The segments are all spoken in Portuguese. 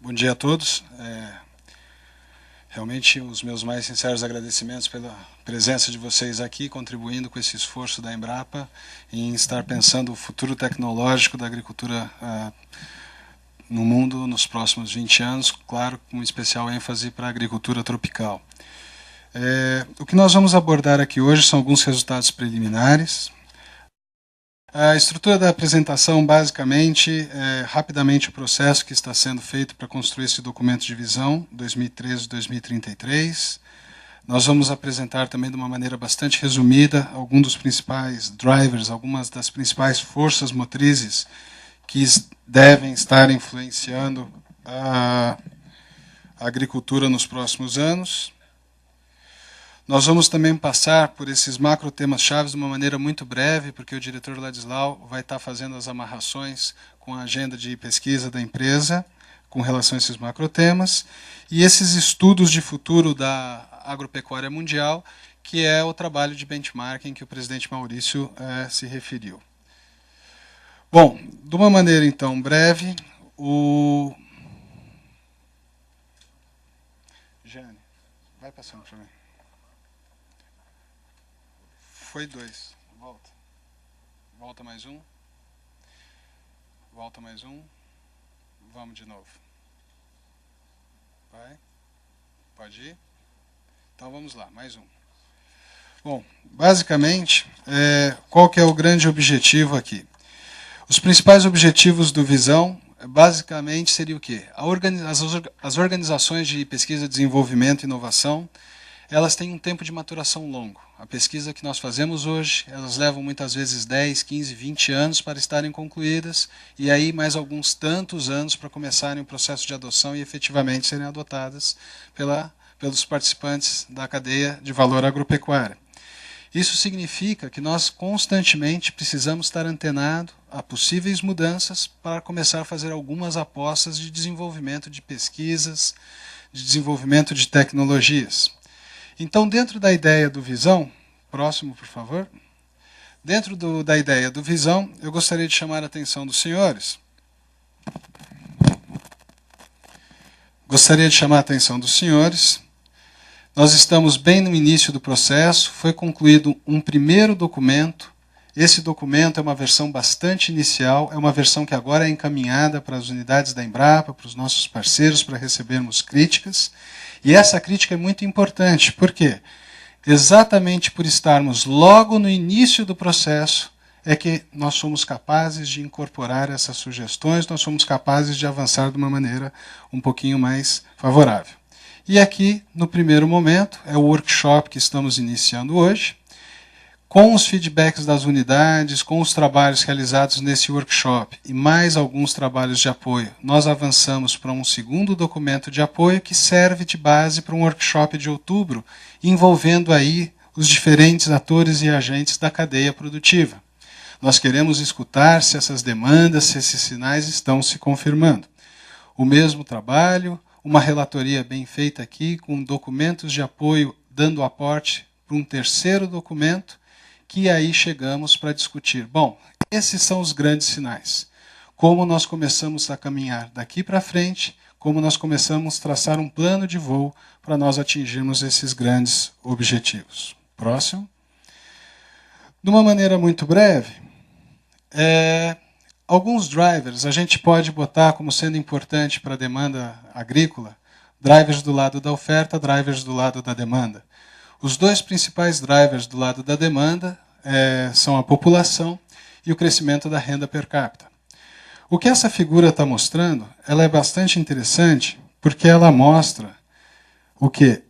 Bom dia a todos. Realmente, os meus mais sinceros agradecimentos pela presença de vocês aqui, contribuindo com esse esforço da Embrapa em estar pensando o futuro tecnológico da agricultura no mundo nos próximos 20 anos, claro, com especial ênfase para a agricultura tropical. O que nós vamos abordar aqui hoje são alguns resultados preliminares. A estrutura da apresentação, basicamente, rapidamente o processo que está sendo feito para construir esse documento de visão 2013-2033. Nós vamos apresentar também de uma maneira bastante resumida alguns dos principais drivers, algumas das principais forças motrizes que devem estar influenciando a agricultura nos próximos anos. Nós vamos também passar por esses macro temas chaves de uma maneira muito breve, porque o diretor Ladislau vai estar fazendo as amarrações com a agenda de pesquisa da empresa com relação a esses macro temas, e esses estudos de futuro da agropecuária mundial, que é o trabalho de benchmarking que o presidente Maurício se referiu. Bom, de uma maneira então breve, Jane, vai passando para mim. Foi 2. Volta. Volta mais um. Volta mais um. Vamos de novo. Vai. Pode ir? Então vamos lá, mais um. Bom, basicamente, qual que é o grande objetivo aqui? Os principais objetivos do Visão, basicamente, seria o quê? As organizações de pesquisa, desenvolvimento e inovação, elas têm um tempo de maturação longo. A pesquisa que nós fazemos hoje, elas levam muitas vezes 10, 15, 20 anos para estarem concluídas, e aí mais alguns tantos anos para começarem o processo de adoção e efetivamente serem adotadas pelos participantes da cadeia de valor agropecuária. Isso significa que nós constantemente precisamos estar antenados a possíveis mudanças para começar a fazer algumas apostas de desenvolvimento de pesquisas, de desenvolvimento de tecnologias. Então, dentro da ideia do Visão, próximo, por favor. Dentro da ideia do Visão, eu gostaria de chamar a atenção dos senhores. Nós estamos bem no início do processo, foi concluído um primeiro documento. Esse documento é uma versão bastante inicial, é uma versão que agora é encaminhada para as unidades da Embrapa, para os nossos parceiros, para recebermos críticas. E essa crítica é muito importante, por quê? Exatamente por estarmos logo no início do processo é que nós somos capazes de incorporar essas sugestões, nós somos capazes de avançar de uma maneira um pouquinho mais favorável. E aqui, no primeiro momento, é o workshop que estamos iniciando hoje, com os feedbacks das unidades, com os trabalhos realizados nesse workshop e mais alguns trabalhos de apoio, nós avançamos para um segundo documento de apoio que serve de base para um workshop de outubro, envolvendo aí os diferentes atores e agentes da cadeia produtiva. Nós queremos escutar se essas demandas, se esses sinais estão se confirmando. O mesmo trabalho, uma relatoria bem feita aqui, com documentos de apoio dando aporte para um terceiro documento, que aí chegamos para discutir. Bom, esses são os grandes sinais. Como nós começamos a caminhar daqui para frente, como nós começamos a traçar um plano de voo para nós atingirmos esses grandes objetivos. Próximo. De uma maneira muito breve, alguns drivers a gente pode botar como sendo importante para a demanda agrícola, drivers do lado da oferta, drivers do lado da demanda. Os dois principais drivers do lado da demanda são a população e o crescimento da renda per capita. O que essa figura está mostrando, ela é bastante interessante, porque ela mostra o quê?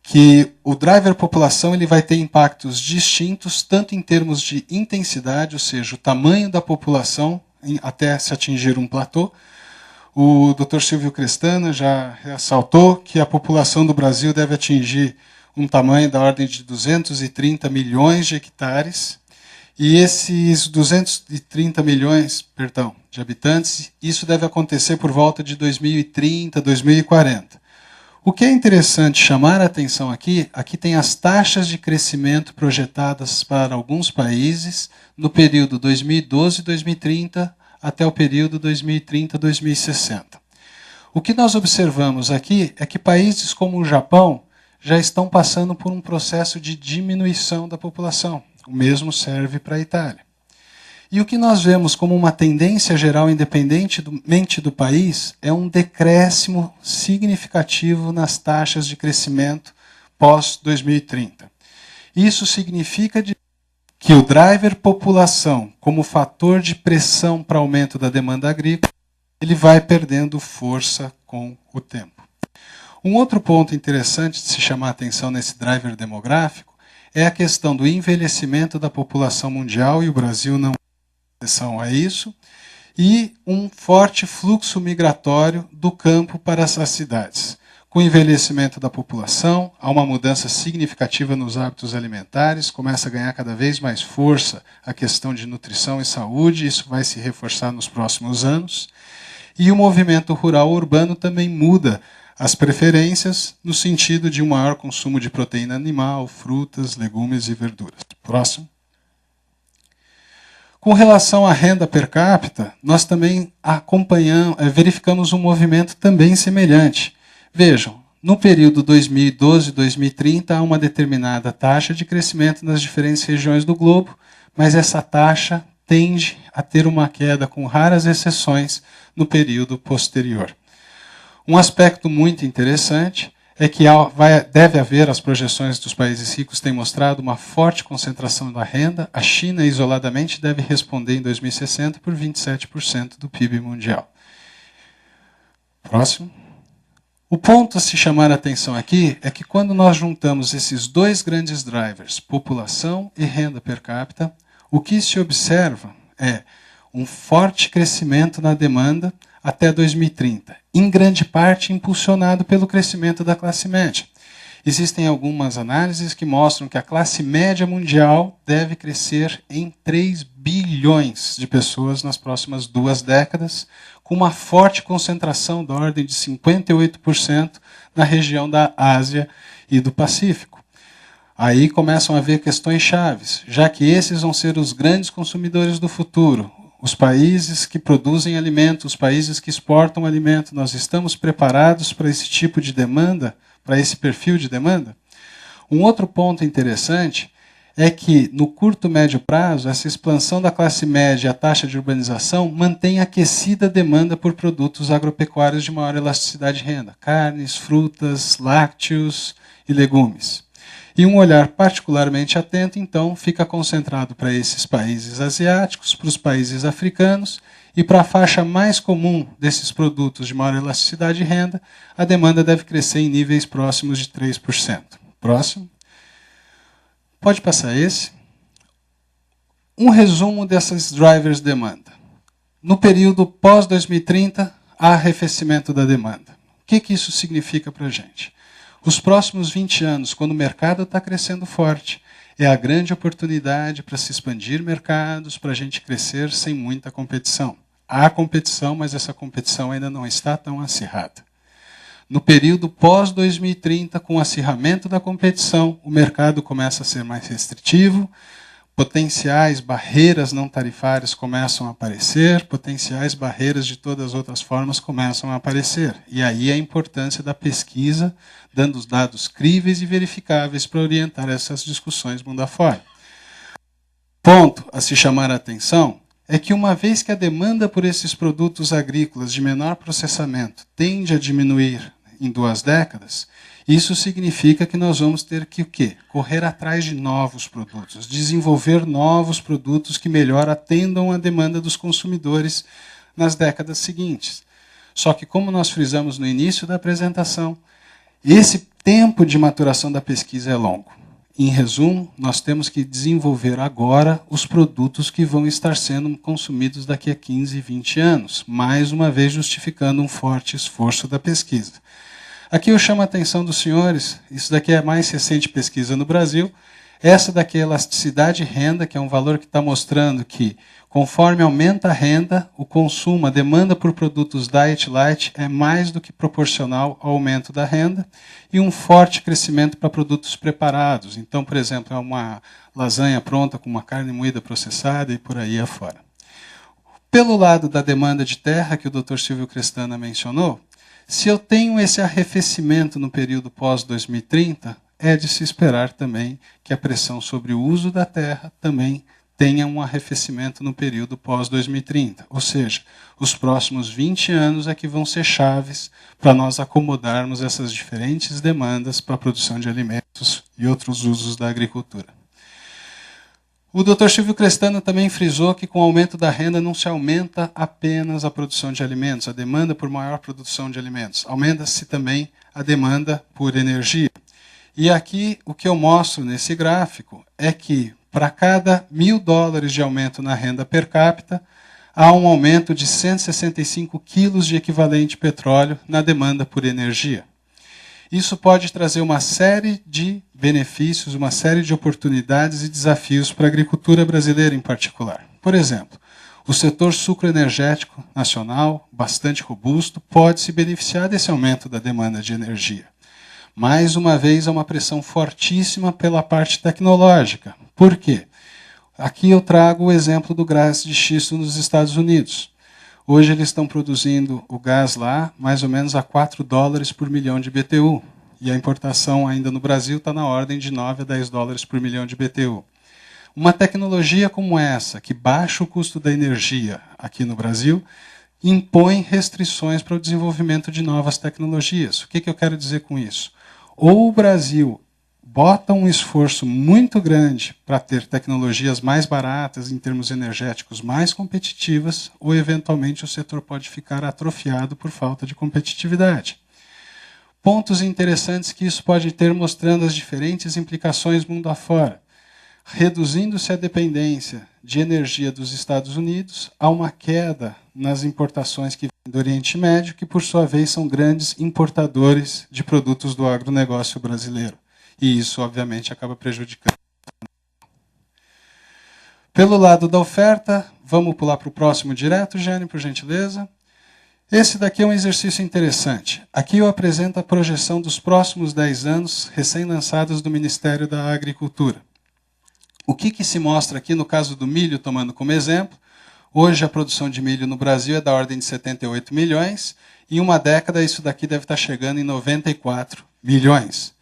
Que o driver população ele vai ter impactos distintos, tanto em termos de intensidade, ou seja, o tamanho da população até se atingir um platô. O Dr. Silvio Crestana já ressaltou que a população do Brasil deve atingir um tamanho da ordem de 230 milhões de hectares, e esses 230 milhões, de habitantes, isso deve acontecer por volta de 2030, 2040. O que é interessante chamar a atenção aqui tem as taxas de crescimento projetadas para alguns países no período 2012-2030 até o período 2030-2060. O que nós observamos aqui é que países como o Japão já estão passando por um processo de diminuição da população. O mesmo serve para a Itália. E o que nós vemos como uma tendência geral, independentemente do país, é um decréscimo significativo nas taxas de crescimento pós-2030. Isso significa que o driver população, como fator de pressão para aumento da demanda agrícola, ele vai perdendo força com o tempo. Um outro ponto interessante de se chamar a atenção nesse driver demográfico é a questão do envelhecimento da população mundial, e o Brasil não é exceção a isso, e um forte fluxo migratório do campo para as cidades. Com o envelhecimento da população, há uma mudança significativa nos hábitos alimentares, começa a ganhar cada vez mais força a questão de nutrição e saúde, isso vai se reforçar nos próximos anos. E o movimento rural-urbano também muda as preferências no sentido de um maior consumo de proteína animal, frutas, legumes e verduras. Próximo. Com relação à renda per capita, nós também verificamos um movimento também semelhante. Vejam, no período 2012-2030 há uma determinada taxa de crescimento nas diferentes regiões do globo, mas essa taxa tende a ter uma queda, com raras exceções, no período posterior. Um aspecto muito interessante é que deve haver, as projeções dos países ricos têm mostrado uma forte concentração da renda. A China, isoladamente, deve responder em 2060 por 27% do PIB mundial. Próximo. O ponto a se chamar a atenção aqui é que quando nós juntamos esses dois grandes drivers, população e renda per capita, o que se observa é um forte crescimento na demanda até 2030, em grande parte impulsionado pelo crescimento da classe média. Existem algumas análises que mostram que a classe média mundial deve crescer em 3 bilhões de pessoas nas próximas 2 décadas, com uma forte concentração da ordem de 58% na região da Ásia e do Pacífico. Aí começam a haver questões chaves, já que esses vão ser os grandes consumidores do futuro. Os países que produzem alimento, os países que exportam alimento, nós estamos preparados para esse tipo de demanda, para esse perfil de demanda? Um outro ponto interessante é que, no curto e médio prazo, essa expansão da classe média e a taxa de urbanização mantém aquecida a demanda por produtos agropecuários de maior elasticidade de renda, carnes, frutas, lácteos e legumes. E um olhar particularmente atento, então, fica concentrado para esses países asiáticos, para os países africanos e para a faixa mais comum desses produtos de maior elasticidade de renda, a demanda deve crescer em níveis próximos de 3%. Próximo. Pode passar esse. Um resumo dessas drivers de demanda. No período pós-2030, há arrefecimento da demanda. O que isso significa para a gente? Os próximos 20 anos, quando o mercado está crescendo forte, é a grande oportunidade para se expandir mercados, para a gente crescer sem muita competição. Há competição, mas essa competição ainda não está tão acirrada. No período pós-2030, com o acirramento da competição, o mercado começa a ser mais restritivo, potenciais barreiras não tarifárias começam a aparecer, potenciais barreiras de todas as outras formas começam a aparecer. E aí a importância da pesquisa, dando os dados críveis e verificáveis para orientar essas discussões mundo afora. Ponto a se chamar a atenção é que, uma vez que a demanda por esses produtos agrícolas de menor processamento tende a diminuir em 2 décadas, isso significa que nós vamos ter que o quê? Correr atrás de novos produtos, desenvolver novos produtos que melhor atendam a demanda dos consumidores nas décadas seguintes. Só que, como nós frisamos no início da apresentação, esse tempo de maturação da pesquisa é longo. Em resumo, nós temos que desenvolver agora os produtos que vão estar sendo consumidos daqui a 15, 20 anos, mais uma vez justificando um forte esforço da pesquisa. Aqui eu chamo a atenção dos senhores, isso daqui é a mais recente pesquisa no Brasil, essa daqui é a elasticidade de renda, que é um valor que está mostrando que, conforme aumenta a renda, o consumo, a demanda por produtos diet light é mais do que proporcional ao aumento da renda, e um forte crescimento para produtos preparados. Então, por exemplo, é uma lasanha pronta com uma carne moída processada e por aí afora. Pelo lado da demanda de terra, que o Dr. Silvio Crestana mencionou, Se eu tenho esse arrefecimento no período pós-2030, é de se esperar também que a pressão sobre o uso da terra também tenha um arrefecimento no período pós-2030. Ou seja, os próximos 20 anos é que vão ser chaves para nós acomodarmos essas diferentes demandas para a produção de alimentos e outros usos da agricultura. O Dr. Silvio Crestano também frisou que com o aumento da renda não se aumenta apenas a produção de alimentos, a demanda por maior produção de alimentos, aumenta-se também a demanda por energia. E aqui o que eu mostro nesse gráfico é que para cada $1.000 de aumento na renda per capita, há um aumento de 165 quilos de equivalente petróleo na demanda por energia. Isso pode trazer uma série de benefícios, uma série de oportunidades e desafios para a agricultura brasileira em particular. Por exemplo, o setor sucroenergético nacional, bastante robusto, pode se beneficiar desse aumento da demanda de energia. Mais uma vez, há uma pressão fortíssima pela parte tecnológica. Por quê? Aqui eu trago o exemplo do gás de xisto nos Estados Unidos. Hoje eles estão produzindo o gás lá mais ou menos a $4 por milhão de BTU. E a importação ainda no Brasil está na ordem de $9 a $10 por milhão de BTU. Uma tecnologia como essa, que baixa o custo da energia aqui no Brasil, impõe restrições para o desenvolvimento de novas tecnologias. O que eu quero dizer com isso? Ou o Brasil bota um esforço muito grande para ter tecnologias mais baratas, em termos energéticos mais competitivas, ou eventualmente o setor pode ficar atrofiado por falta de competitividade. Pontos interessantes que isso pode ter mostrando as diferentes implicações mundo afora. Reduzindo-se a dependência de energia dos Estados Unidos, há uma queda nas importações que vêm do Oriente Médio, que por sua vez são grandes importadores de produtos do agronegócio brasileiro. E isso, obviamente, acaba prejudicando. Pelo lado da oferta, vamos pular para o próximo direto, Jane, por gentileza. Esse daqui é um exercício interessante. Aqui eu apresento a projeção dos próximos 10 anos, recém-lançados do Ministério da Agricultura. O que se mostra aqui no caso do milho, tomando como exemplo? Hoje a produção de milho no Brasil é da ordem de 78 milhões, e em uma década isso daqui deve estar chegando em 94 milhões.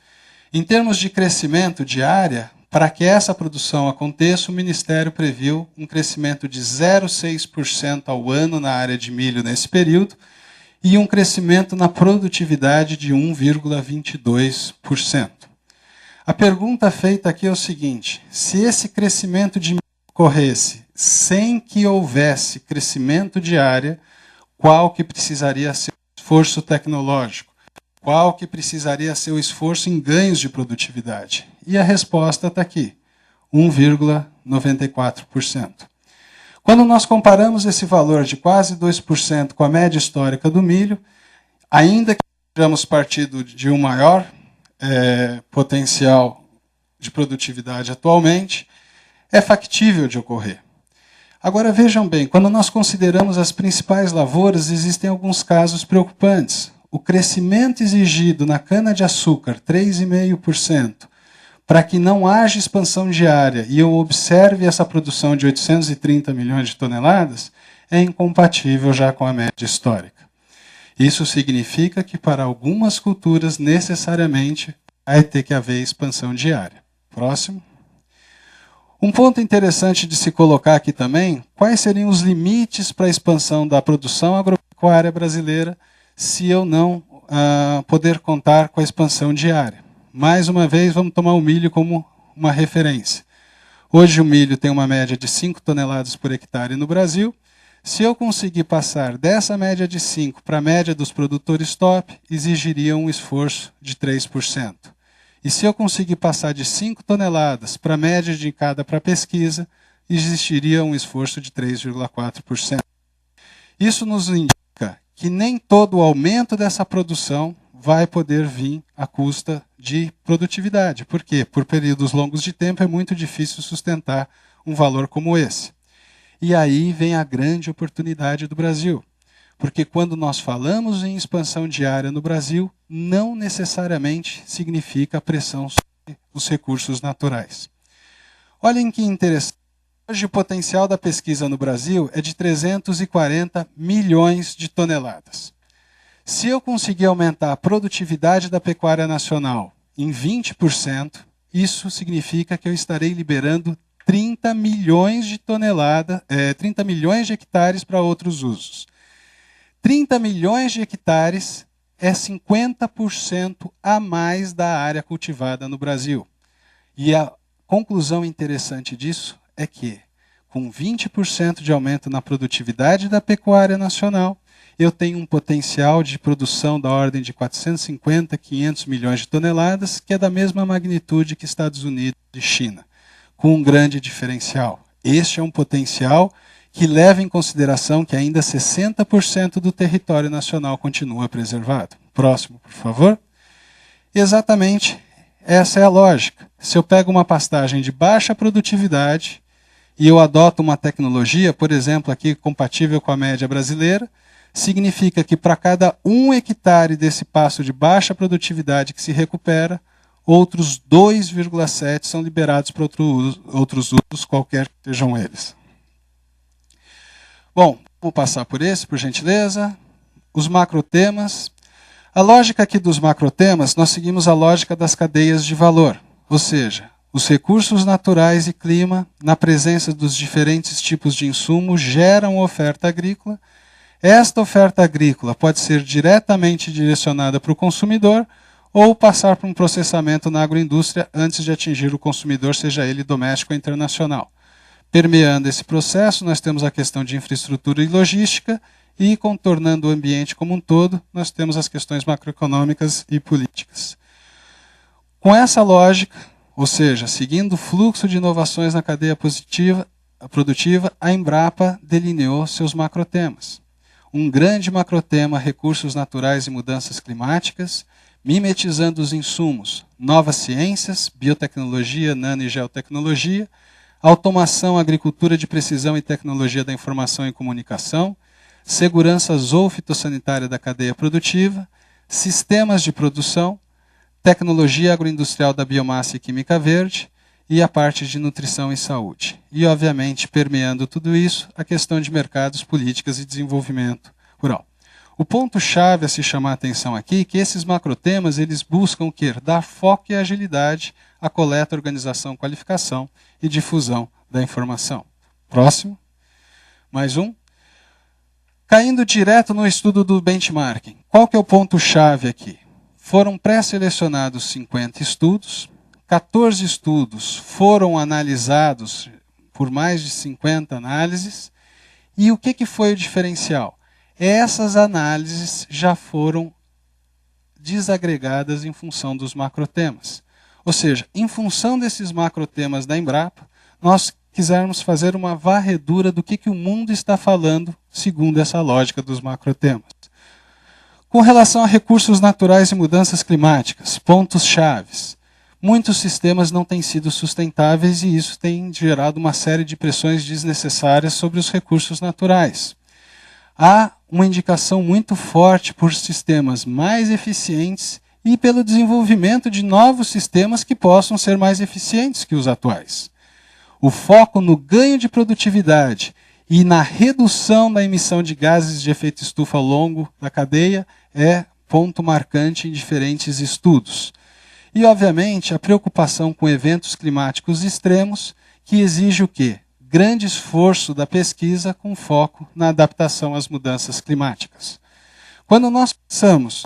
Em termos de crescimento de área, para que essa produção aconteça, o Ministério previu um crescimento de 0,6% ao ano na área de milho nesse período e um crescimento na produtividade de 1,22%. A pergunta feita aqui é o seguinte: se esse crescimento de milho ocorresse sem que houvesse crescimento de área, qual que precisaria ser o esforço tecnológico? Qual que precisaria ser o esforço em ganhos de produtividade? E a resposta está aqui, 1,94%. Quando nós comparamos esse valor de quase 2% com a média histórica do milho, ainda que tenhamos partido de um maior potencial de produtividade atualmente, é factível de ocorrer. Agora vejam bem, quando nós consideramos as principais lavouras, existem alguns casos preocupantes. O crescimento exigido na cana-de-açúcar, 3,5%, para que não haja expansão de área e eu observe essa produção de 830 milhões de toneladas, é incompatível já com a média histórica. Isso significa que para algumas culturas, necessariamente, vai ter que haver expansão de área. Próximo. Um ponto interessante de se colocar aqui também, quais seriam os limites para a expansão da produção agropecuária brasileira se eu não poder contar com a expansão de área? Mais uma vez, vamos tomar o milho como uma referência. Hoje o milho tem uma média de 5 toneladas por hectare no Brasil. Se eu conseguir passar dessa média de 5 para a média dos produtores top, exigiria um esforço de 3%. E se eu conseguir passar de 5 toneladas para a média indicada para a pesquisa, existiria um esforço de 3,4%. Isso nos indica que nem todo o aumento dessa produção vai poder vir à custa de produtividade. Por quê? Por períodos longos de tempo é muito difícil sustentar um valor como esse. E aí vem a grande oportunidade do Brasil. Porque quando nós falamos em expansão de área no Brasil, não necessariamente significa pressão sobre os recursos naturais. Olhem que interessante. Hoje o potencial da pesquisa no Brasil é de 340 milhões de toneladas. Se eu conseguir aumentar a produtividade da pecuária nacional em 20%, isso significa que eu estarei liberando 30 milhões de toneladas, 30 milhões de hectares para outros usos. 30 milhões de hectares é 50% a mais da área cultivada no Brasil. E a conclusão interessante disso é que, com 20% de aumento na produtividade da pecuária nacional, eu tenho um potencial de produção da ordem de 450, 500 milhões de toneladas, que é da mesma magnitude que Estados Unidos e China, com um grande diferencial. Este é um potencial que leva em consideração que ainda 60% do território nacional continua preservado. Próximo, por favor. Exatamente essa é a lógica. Se eu pego uma pastagem de baixa produtividade e eu adoto uma tecnologia, por exemplo, aqui compatível com a média brasileira, significa que para cada 1 hectare desse pasto de baixa produtividade que se recupera, outros 2,7 são liberados para outros usos, qualquer que sejam eles. Bom, vou passar por esse, por gentileza. Os macrotemas. A lógica aqui dos macrotemas, nós seguimos a lógica das cadeias de valor. Ou seja, os recursos naturais e clima, na presença dos diferentes tipos de insumos, geram oferta agrícola. Esta oferta agrícola pode ser diretamente direcionada para o consumidor ou passar por um processamento na agroindústria antes de atingir o consumidor, seja ele doméstico ou internacional. Permeando esse processo, nós temos a questão de infraestrutura e logística, e contornando o ambiente como um todo, nós temos as questões macroeconômicas e políticas. Com essa lógica, ou seja, seguindo o fluxo de inovações na cadeia produtiva, a Embrapa delineou seus macrotemas. Um grande macrotema, recursos naturais e mudanças climáticas, mimetizando os insumos, novas ciências, biotecnologia, nano e geotecnologia, automação, agricultura de precisão e tecnologia da informação e comunicação, segurança zoofitossanitária da cadeia produtiva, sistemas de produção, tecnologia agroindustrial da biomassa e química verde e a parte de nutrição e saúde. E, obviamente, permeando tudo isso, a questão de mercados, políticas e desenvolvimento rural. O ponto-chave a se chamar a atenção aqui é que esses macrotemas eles buscam o quê? Dar foco e agilidade à coleta, organização, qualificação e difusão da informação. Próximo. Mais um. Caindo direto no estudo do benchmarking. Qual que é o ponto-chave aqui? Foram pré-selecionados 50 estudos, 14 estudos foram analisados por mais de 50 análises, e o que foi o diferencial? Essas análises já foram desagregadas em função dos macrotemas. Ou seja, em função desses macrotemas da Embrapa, nós quisermos fazer uma varredura do que o mundo está falando segundo essa lógica dos macrotemas. Com relação a recursos naturais e mudanças climáticas, pontos chaves. Muitos sistemas não têm sido sustentáveis e isso tem gerado uma série de pressões desnecessárias sobre os recursos naturais. Há uma indicação muito forte por sistemas mais eficientes e pelo desenvolvimento de novos sistemas que possam ser mais eficientes que os atuais. O foco no ganho de produtividade e na redução da emissão de gases de efeito estufa ao longo da cadeia é ponto marcante em diferentes estudos. E, obviamente, a preocupação com eventos climáticos extremos, que exige o quê? Grande esforço da pesquisa com foco na adaptação às mudanças climáticas. Quando nós passamos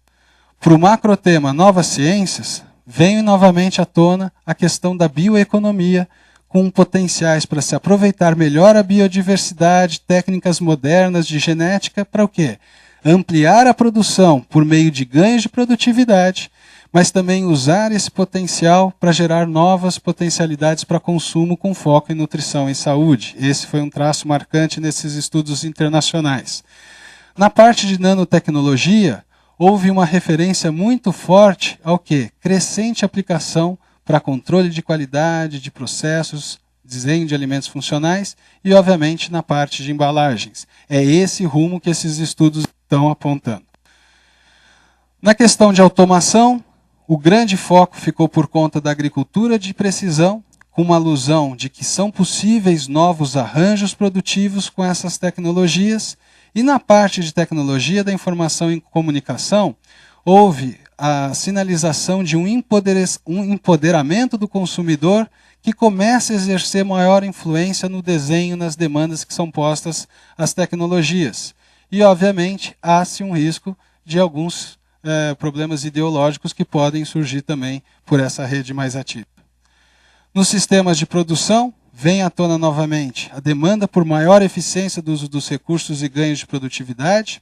para o macrotema Novas Ciências, vem novamente à tona a questão da bioeconomia, com potenciais para se aproveitar melhor a biodiversidade, técnicas modernas de genética, para o quê? Ampliar a produção por meio de ganhos de produtividade, mas também usar esse potencial para gerar novas potencialidades para consumo com foco em nutrição e saúde. Esse foi um traço marcante nesses estudos internacionais. Na parte de nanotecnologia, houve uma referência muito forte ao quê? Crescente aplicação para controle de qualidade, de processos, desenho de alimentos funcionais e, obviamente, na parte de embalagens. É esse rumo que esses estudos estão apontando. Na questão de automação, o grande foco ficou por conta da agricultura de precisão, com uma alusão de que são possíveis novos arranjos produtivos com essas tecnologias. E na parte de tecnologia da informação e comunicação, houve a sinalização de um empoderamento do consumidor que começa a exercer maior influência no desenho, nas demandas que são postas às tecnologias. E, obviamente, há-se um risco de alguns problemas ideológicos que podem surgir também por essa rede mais ativa. Nos sistemas de produção, vem à tona novamente a demanda por maior eficiência do uso dos recursos e ganhos de produtividade.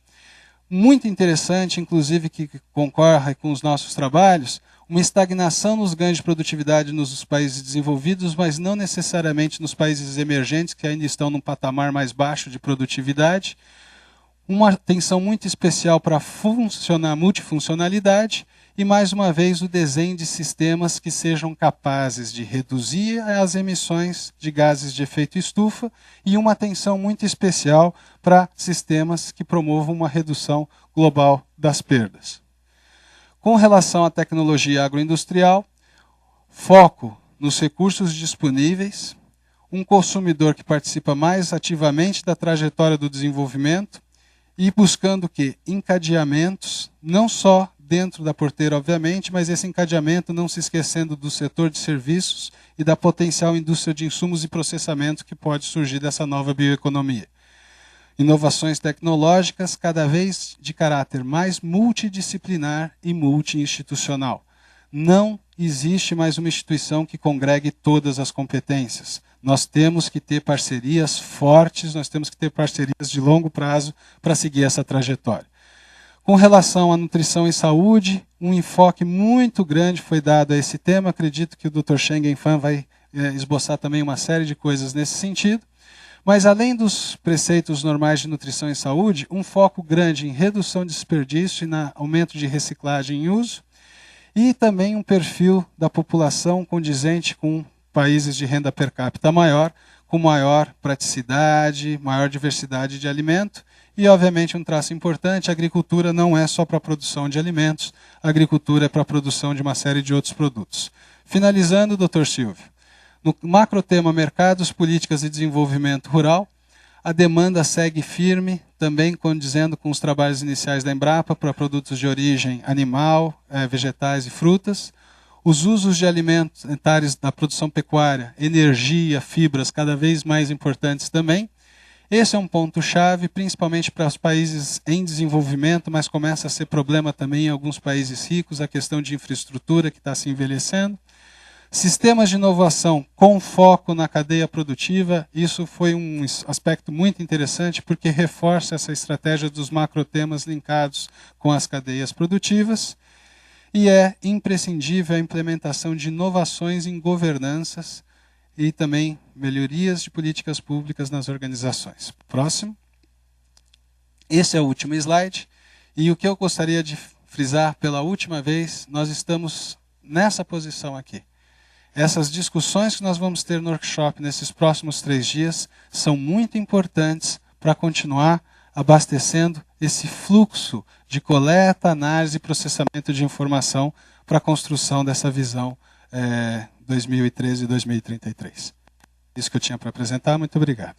Muito interessante, inclusive, que concorre com os nossos trabalhos, uma estagnação nos ganhos de produtividade nos países desenvolvidos, mas não necessariamente nos países emergentes, que ainda estão num patamar mais baixo de produtividade. Uma atenção muito especial para a multifuncionalidade e, mais uma vez, o desenho de sistemas que sejam capazes de reduzir as emissões de gases de efeito estufa e uma atenção muito especial para sistemas que promovam uma redução global das perdas. Com relação à tecnologia agroindustrial, foco nos recursos disponíveis, um consumidor que participa mais ativamente da trajetória do desenvolvimento e buscando que encadeamentos, não só dentro da porteira, obviamente, mas esse encadeamento não se esquecendo do setor de serviços e da potencial indústria de insumos e processamento que pode surgir dessa nova bioeconomia. Inovações tecnológicas cada vez de caráter mais multidisciplinar e multi-institucional. Não existe mais uma instituição que congregue todas as competências. Nós temos que ter parcerias fortes, nós temos que ter parcerias de longo prazo para seguir essa trajetória. Com relação à nutrição e saúde, um enfoque muito grande foi dado a esse tema. Acredito que o Dr. Schengen Fan vai esboçar também uma série de coisas nesse sentido. Mas, além dos preceitos normais de nutrição e saúde, um foco grande em redução de desperdício e no aumento de reciclagem e uso, e também um perfil da população condizente com países de renda per capita maior, com maior praticidade, maior diversidade de alimento, e, obviamente, um traço importante, a agricultura não é só para a produção de alimentos, a agricultura é para a produção de uma série de outros produtos. Finalizando, Dr. Silvio, no macrotema mercados, políticas e desenvolvimento rural, a demanda segue firme, também condizendo com os trabalhos iniciais da Embrapa para produtos de origem animal, vegetais e frutas. Os usos de alimentares da produção pecuária, energia, fibras, cada vez mais importantes também. Esse é um ponto-chave, principalmente para os países em desenvolvimento, mas começa a ser problema também em alguns países ricos, a questão de infraestrutura que está se envelhecendo. Sistemas de inovação com foco na cadeia produtiva, isso foi um aspecto muito interessante porque reforça essa estratégia dos macrotemas linkados com as cadeias produtivas e é imprescindível a implementação de inovações em governanças e também melhorias de políticas públicas nas organizações. Próximo. Esse é o último slide e o que eu gostaria de frisar pela última vez, nós estamos nessa posição aqui. Essas discussões que nós vamos ter no workshop nesses próximos 3 dias são muito importantes para continuar abastecendo esse fluxo de coleta, análise e processamento de informação para a construção dessa visão 2013 e 2033. Isso que eu tinha para apresentar. Muito obrigado.